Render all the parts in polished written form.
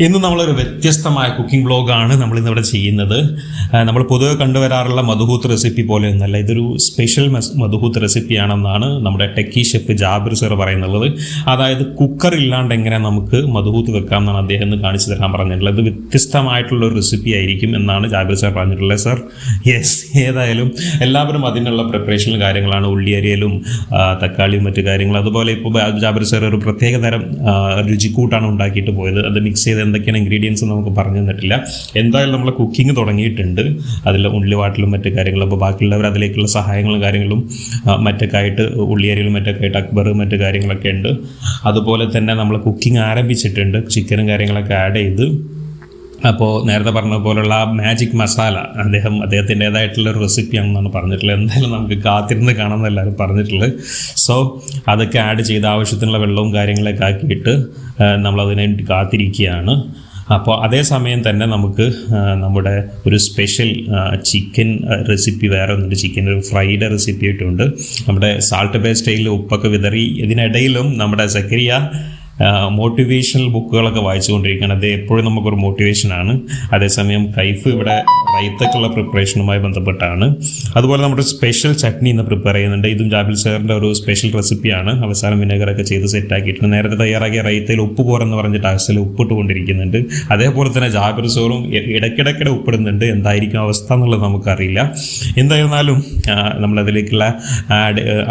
ഇന്ന് നമ്മളൊരു വ്യത്യസ്തമായ കുക്കിംഗ് വ്ളോഗാണ് നമ്മളിന്നിവിടെ ചെയ്യുന്നത്. നമ്മൾ പൊതുവെ കണ്ടുവരാറുള്ള മധുഹൂത്ത് റെസിപ്പി പോലെയൊന്നല്ല, ഇതൊരു സ്പെഷ്യൽ മധുഹൂത്ത് റെസിപ്പിയാണെന്നാണ് നമ്മുടെ ടെക്കി ഷെഫ് ജാബിർ സർ പറയുന്നുള്ളത്. അതായത് കുക്കർ ഇല്ലാണ്ട് എങ്ങനെ നമുക്ക് മധുഹൂത്ത് വെക്കാം എന്നാണ് അദ്ദേഹം ഇന്ന് കാണിച്ചു തരാൻ പറഞ്ഞിട്ടുള്ളത്. ഇത് വ്യത്യസ്തമായിട്ടുള്ളൊരു റെസിപ്പി ആയിരിക്കും എന്നാണ് ജാബിർ സർ പറഞ്ഞിട്ടുള്ളത്. സർ യെസ്, ഏതായാലും എല്ലാവരും അതിനുള്ള പ്രിപ്പറേഷനും കാര്യങ്ങളാണ്, ഉള്ളിയരിയലും തക്കാളിയും മറ്റു കാര്യങ്ങളും. അതുപോലെ ഇപ്പോൾ ജാബിർ സർ ഒരു പ്രത്യേക തരം രുചിക്കൂട്ടാണ് ഉണ്ടാക്കിയിട്ട് പോയത്. അത് മിക്സ് ചെയ്ത് എന്തൊക്കെയാണ് ഇൻഗ്രീഡിയൻസ് നമുക്ക് പറഞ്ഞു തന്നിട്ടില്ല. എന്തായാലും നമ്മൾ കുക്കിംഗ് തുടങ്ങിയിട്ടുണ്ട്. അതിൽ ഉള്ളിവാട്ടിലും മറ്റു കാര്യങ്ങളും. അപ്പോൾ ബാക്കിയുള്ളവർ അതിലേക്കുള്ള സഹായങ്ങളും കാര്യങ്ങളും മറ്റൊക്കെ ആയിട്ട് ഉള്ളിയരികളും മറ്റൊക്കെ ആയിട്ട് അക്ബർ മറ്റു കാര്യങ്ങളൊക്കെ ഉണ്ട്. അതുപോലെ തന്നെ നമ്മൾ കുക്കിംഗ് ആരംഭിച്ചിട്ടുണ്ട്. ചിക്കനും കാര്യങ്ങളൊക്കെ ആഡ് ചെയ്ത്, അപ്പോൾ നേരത്തെ പറഞ്ഞ പോലുള്ള മാജിക് മസാല അദ്ദേഹത്തിൻ്റേതായിട്ടുള്ളൊരു റെസിപ്പിയാണെന്നാണ് പറഞ്ഞിട്ടുള്ളത്. എന്തായാലും നമുക്ക് കാത്തിരുന്ന് കാണാമെന്ന് എല്ലാവരും പറഞ്ഞിട്ടുള്ളത്. സോ അതൊക്കെ ആഡ് ചെയ്ത് ആവശ്യത്തിനുള്ള വെള്ളവും കാര്യങ്ങളൊക്കെ ആക്കിയിട്ട് നമ്മളതിനെ കാത്തിരിക്കുകയാണ്. അപ്പോൾ അതേസമയം തന്നെ നമുക്ക് നമ്മുടെ ഒരു സ്പെഷ്യൽ ചിക്കൻ റെസിപ്പി വേറെ ഒന്നുണ്ട്. ചിക്കൻ ഒരു ഫ്രൈഡ് റെസിപ്പി ആയിട്ടുണ്ട്. നമ്മുടെ സാൾട്ട് ബേ സ്റ്റൈലിൽ ഉപ്പൊക്കെ വിതറി. ഇതിനിടയിലും നമ്മുടെ സക്കരിയ മോട്ടിവേഷണൽ ബുക്കുകളൊക്കെ വായിച്ചുകൊണ്ടിരിക്കുകയാണ്. അത് എപ്പോഴും നമുക്കൊരു മോട്ടിവേഷനാണ്. അതേസമയം കൈഫ് ഇവിടെ റൈത്തക്കുള്ള പ്രിപ്പറേഷനുമായി ബന്ധപ്പെട്ടാണ്. അതുപോലെ നമ്മുടെ സ്പെഷ്യൽ ചട്നി ഇന്ന് പ്രിപ്പയർ ചെയ്യുന്നുണ്ട്. ഇതും ജാബിൽ സാറിൻ്റെ ഒരു സ്പെഷ്യൽ റെസിപ്പിയാണ്. അവസാനം വിനെഗറൊക്കെ ചെയ്ത് സെറ്റാക്കിയിട്ടുണ്ട്. നേരത്തെ തയ്യാറാക്കിയ റൈത്തയിൽ ഉപ്പ് പോരെന്ന് പറഞ്ഞിട്ട് ആവശ്യത്തിൽ ഉപ്പിട്ടുകൊണ്ടിരിക്കുന്നുണ്ട്. അതേപോലെ തന്നെ ജാബിർ സാറും ഇടയ്ക്കിടയ്ക്കിടെ ഉപ്പിടുന്നുണ്ട്. എന്തായിരിക്കും അവസ്ഥ എന്നുള്ളത് നമുക്കറിയില്ല. എന്തായിരുന്നാലും നമ്മളതിലേക്കുള്ള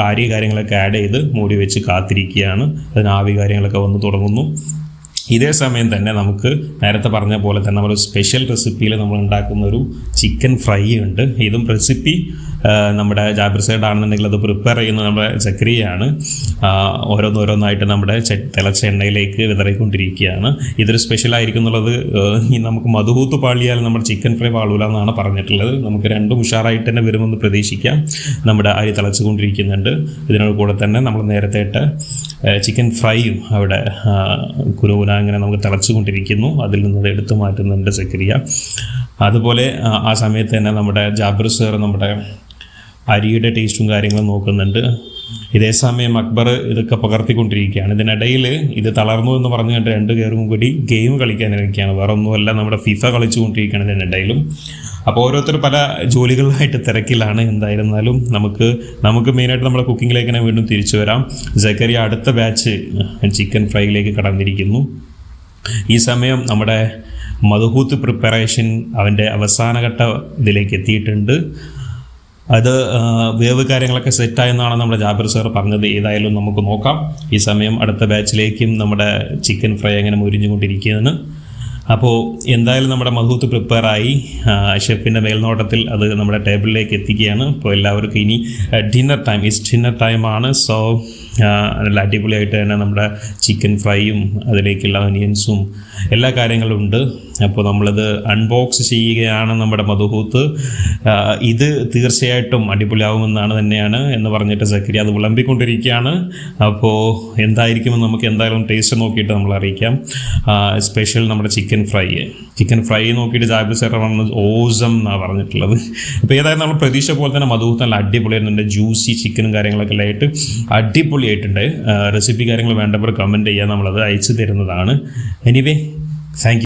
ആരി കാര്യങ്ങളൊക്കെ ആഡ് ചെയ്ത് മൂടി വെച്ച് കാത്തിരിക്കുകയാണ്. അതിന് ആവി കാര്യങ്ങളൊക്കെ വന്ന് തുടങ്ങുന്നു. ഇതേ സമയം തന്നെ നമുക്ക് നേരത്തെ പറഞ്ഞ പോലെ തന്നെ നമ്മൾ സ്പെഷ്യൽ റെസിപ്പിയിൽ നമ്മൾ ഉണ്ടാക്കുന്ന ഒരു ചിക്കൻ ഫ്രൈ ഉണ്ട്. ഇതും റെസിപ്പി നമ്മുടെ ജാബിർ സൈഡ് ആണെന്നുണ്ടെങ്കിൽ അത് പ്രിപ്പയർ ചെയ്യുന്നത് നമ്മുടെ സക്രിയയാണ്. ഓരോന്നോരോന്നായിട്ട് നമ്മുടെ തിളച്ച എണ്ണയിലേക്ക് വിതറിക്കൊണ്ടിരിക്കുകയാണ്. ഇതൊരു സ്പെഷ്യലായിരിക്കും എന്നുള്ളത് നമുക്ക് മധുഹൂത്ത് പാളിയാൽ നമ്മുടെ ചിക്കൻ ഫ്രൈ പാളൂല എന്നാണ് പറഞ്ഞിട്ടുള്ളത്. നമുക്ക് രണ്ടും ഉഷാറായിട്ട് തന്നെ വരുമെന്ന് പ്രതീക്ഷിക്കാം. നമ്മുടെ അരി തിളച്ചുകൊണ്ടിരിക്കുന്നുണ്ട്. ഇതിനോട് കൂടെ തന്നെ നമ്മൾ നേരത്തെ ഇട്ട ചിക്കൻ ഫ്രൈയും അവിടെ കുനുകുന അങ്ങനെ നമുക്ക് തിളച്ചുകൊണ്ടിരിക്കുന്നു. അതിൽ നിന്ന് എടുത്തു മാറ്റുന്നുണ്ട് സക്രിയ. അതുപോലെ ആ സമയത്ത് തന്നെ നമ്മുടെ ജാബിർ സർ നമ്മുടെ അരിയുടെ ടേസ്റ്റും കാര്യങ്ങളും നോക്കുന്നുണ്ട്. ഇതേ സമയം അക്ബർ ഇതൊക്കെ പകർത്തിക്കൊണ്ടിരിക്കുകയാണ്. ഇതിനിടയിൽ ഇത് തളർന്നു എന്ന് പറഞ്ഞു കണ്ട് രണ്ട് പേരും കൂടി ഗെയിം കളിക്കാനിരിക്കുകയാണ്. വേറെ ഒന്നുമല്ല, നമ്മുടെ ഫിഫ കളിച്ചുകൊണ്ടിരിക്കുകയാണ് ഇതിനിടയിലും. അപ്പോൾ ഓരോരുത്തർ പല ജോലികളിലായിട്ട് തിരക്കിലാണ്. എന്തായിരുന്നാലും നമുക്ക് മെയിനായിട്ട് നമ്മുടെ കുക്കിങ്ങിലേക്ക് തന്നെ വീണ്ടും തിരിച്ചു വരാം. സക്കരിയ അടുത്ത ബാച്ച് ചിക്കൻ ഫ്രൈയിലേക്ക് കടന്നിരിക്കുന്നു. ഈ സമയം നമ്മുടെ മധുഹൂത്ത് പ്രിപ്പറേഷൻ അവൻ്റെ അവസാനഘട്ട ഇതിലേക്ക് എത്തിയിട്ടുണ്ട്. അത് വേവ് കാര്യങ്ങളൊക്കെ സെറ്റായെന്നാണ് നമ്മുടെ ജാബിർ സാർ പറഞ്ഞത്. ഏതായാലും നമുക്ക് നോക്കാം. ഈ സമയം അടുത്ത ബാച്ചിലേക്കും നമ്മുടെ ചിക്കൻ ഫ്രൈ അങ്ങനെ മുരിഞ്ഞുകൊണ്ടിരിക്കുകയാണ്. അപ്പോൾ എന്തായാലും നമ്മുടെ മധുഹൂത്ത് പ്രിപ്പയറായി. ഷെഫിൻ്റെ മേൽനോട്ടത്തിൽ അത് നമ്മുടെ ടേബിളിലേക്ക് എത്തിക്കുകയാണ്. അപ്പോൾ എല്ലാവർക്കും ഇനി ഡിന്നർ ടൈമാണ്. സോ നല്ല അടിപൊളിയായിട്ട് തന്നെ നമ്മുടെ ചിക്കൻ ഫ്രൈയും അതിലേക്കുള്ള ഒനിയൻസും എല്ലാ കാര്യങ്ങളും ഉണ്ട്. അപ്പോൾ നമ്മളത് അൺബോക്സ് ചെയ്യുകയാണ് നമ്മുടെ മധുഹൂത്ത്. ഇത് തീർച്ചയായിട്ടും അടിപൊളിയാവുമെന്നാണ് തന്നെയാണ് എന്ന് പറഞ്ഞിട്ട് സക്കരിയ അത് വിളമ്പിക്കൊണ്ടിരിക്കുകയാണ്. അപ്പോൾ എന്തായിരിക്കുമെന്ന് നമുക്ക് എന്തായാലും ടേസ്റ്റ് നോക്കിയിട്ട് നമ്മൾ അറിയിക്കാം. സ്പെഷ്യൽ നമ്മുടെ ചിക്കൻ ഫ്രൈ നോക്കിയിട്ട് ജാബിർ സാർ പറഞ്ഞത് ഓസം എന്നാണ് പറഞ്ഞിട്ടുള്ളത്. അപ്പോൾ ഏതായാലും നമ്മൾ പ്രതീക്ഷ പോലെ തന്നെ മധുഹൂത്ത് നല്ല അടിപൊളിയായിട്ടുണ്ട്. ജ്യൂസി ചിക്കനും കാര്യങ്ങളൊക്കെ ആയിട്ട് അടിപൊളിയായിട്ടുണ്ട്. റെസിപ്പി കാര്യങ്ങൾ വേണ്ടവർ കമൻറ്റ് ചെയ്യാൻ നമ്മളത് അയച്ചു തരുന്നതാണ്. Anyway, thank you.